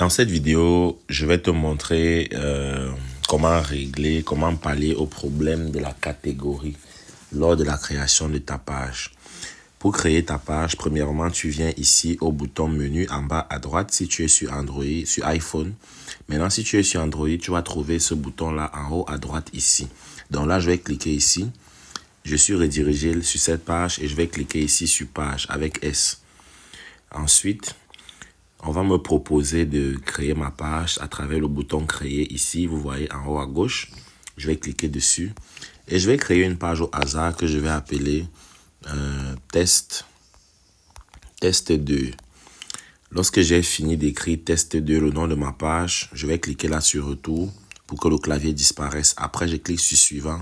Dans cette vidéo, je vais te montrer comment pallier au problème de la catégorie lors de la création de ta page. Pour créer ta page, premièrement, tu viens ici au bouton menu en bas à droite si tu es sur Android, sur iPhone. Maintenant, si tu es sur Android, tu vas trouver ce bouton-là en haut à droite ici. Donc là, je vais cliquer ici. Je suis redirigé sur cette page et je vais cliquer ici sur page avec S. Ensuite, on va me proposer de créer ma page à travers le bouton créer ici. Vous voyez en haut à gauche. Je vais cliquer dessus et je vais créer une page au hasard que je vais appeler test 2. Lorsque j'ai fini d'écrire test 2, le nom de ma page, je vais cliquer là sur retour pour que le clavier disparaisse. Après, je clique sur suivant.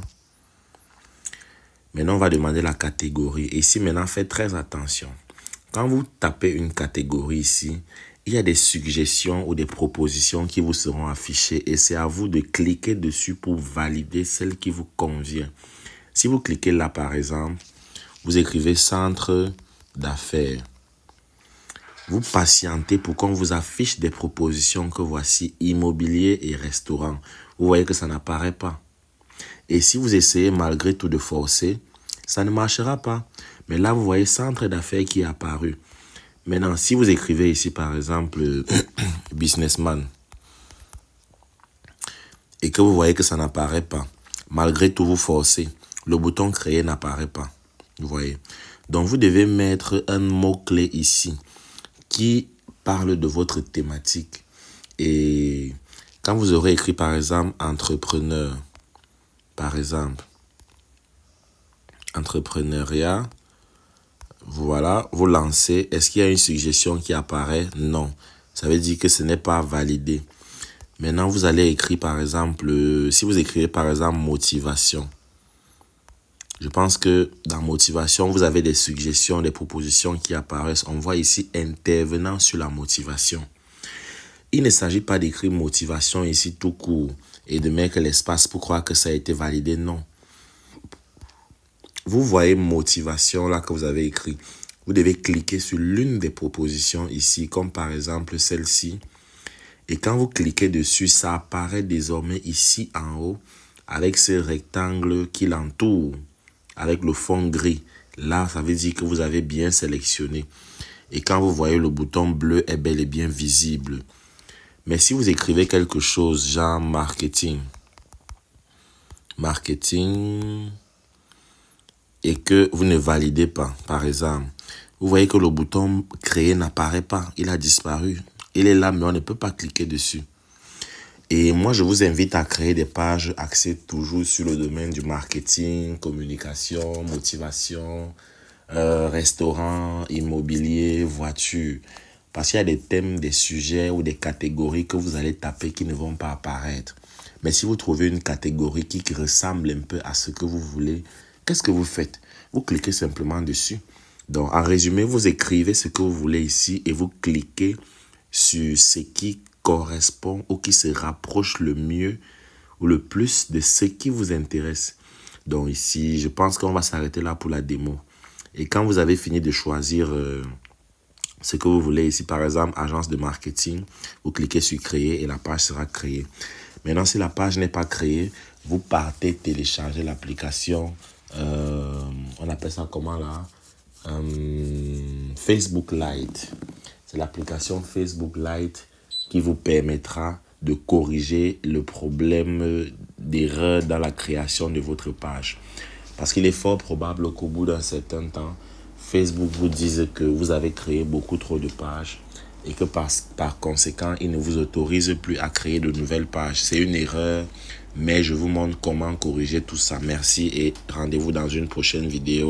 Maintenant, on va demander la catégorie. Et ici, maintenant, faites très attention. Quand vous tapez une catégorie ici, il y a des suggestions ou des propositions qui vous seront affichées et c'est à vous de cliquer dessus pour valider celle qui vous convient. Si vous cliquez là, par exemple, vous écrivez centre d'affaires. Vous patientez pour qu'on vous affiche des propositions que voici immobilier et restaurant. Vous voyez que ça n'apparaît pas. Et si vous essayez malgré tout de forcer, ça ne marchera pas. Mais là, vous voyez centre d'affaires qui est apparu. Maintenant, si vous écrivez ici, par exemple, businessman, et que vous voyez que ça n'apparaît pas, malgré tout vous forcez, le bouton créer n'apparaît pas. Vous voyez. Donc, vous devez mettre un mot-clé ici qui parle de votre thématique. Et quand vous aurez écrit, par exemple, entrepreneur, par exemple, entrepreneuriat, voilà, vous lancez. Est-ce qu'il y a une suggestion qui apparaît? Non. Ça veut dire que ce n'est pas validé. Maintenant, vous allez écrire, par exemple, si vous écrivez, par exemple, motivation. Je pense que dans motivation, vous avez des suggestions, des propositions qui apparaissent. On voit ici intervenant sur la motivation. Il ne s'agit pas d'écrire motivation ici tout court et de mettre l'espace pour croire que ça a été validé. Non. Vous voyez motivation là que vous avez écrit. Vous devez cliquer sur l'une des propositions ici, comme par exemple celle-ci. Et quand vous cliquez dessus, ça apparaît désormais ici en haut avec ce rectangle qui l'entoure, avec le fond gris. Là, ça veut dire que vous avez bien sélectionné. Et quand vous voyez le bouton bleu est bel et bien visible. Mais si vous écrivez quelque chose genre marketing, et que vous ne validez pas, par exemple, vous voyez que le bouton créer n'apparaît pas, il a disparu. Il est là, mais on ne peut pas cliquer dessus. Et moi, je vous invite à créer des pages axées toujours sur le domaine du marketing, communication, motivation, restaurant, immobilier, voiture. Parce qu'il y a des thèmes, des sujets ou des catégories que vous allez taper qui ne vont pas apparaître. Mais si vous trouvez une catégorie qui ressemble un peu à ce que vous voulez, qu'est-ce que vous faites? Vous cliquez simplement dessus. Donc, en résumé, vous écrivez ce que vous voulez ici et vous cliquez sur ce qui correspond ou qui se rapproche le mieux ou le plus de ce qui vous intéresse. Donc ici, je pense qu'on va s'arrêter là pour la démo. Et quand vous avez fini de choisir ce que vous voulez ici, par exemple, agence de marketing, vous cliquez sur créer et la page sera créée. Maintenant, si la page n'est pas créée, vous partez télécharger l'application. On appelle ça comment là? Facebook Lite. C'est l'application Facebook Lite qui vous permettra de corriger le problème d'erreur dans la création de votre page. Parce qu'il est fort probable qu'au bout d'un certain temps, Facebook vous dise que vous avez créé beaucoup trop de pages et que par conséquent, il ne vous autorise plus à créer de nouvelles pages. C'est une erreur, mais je vous montre comment corriger tout ça. Merci et rendez-vous dans une prochaine vidéo.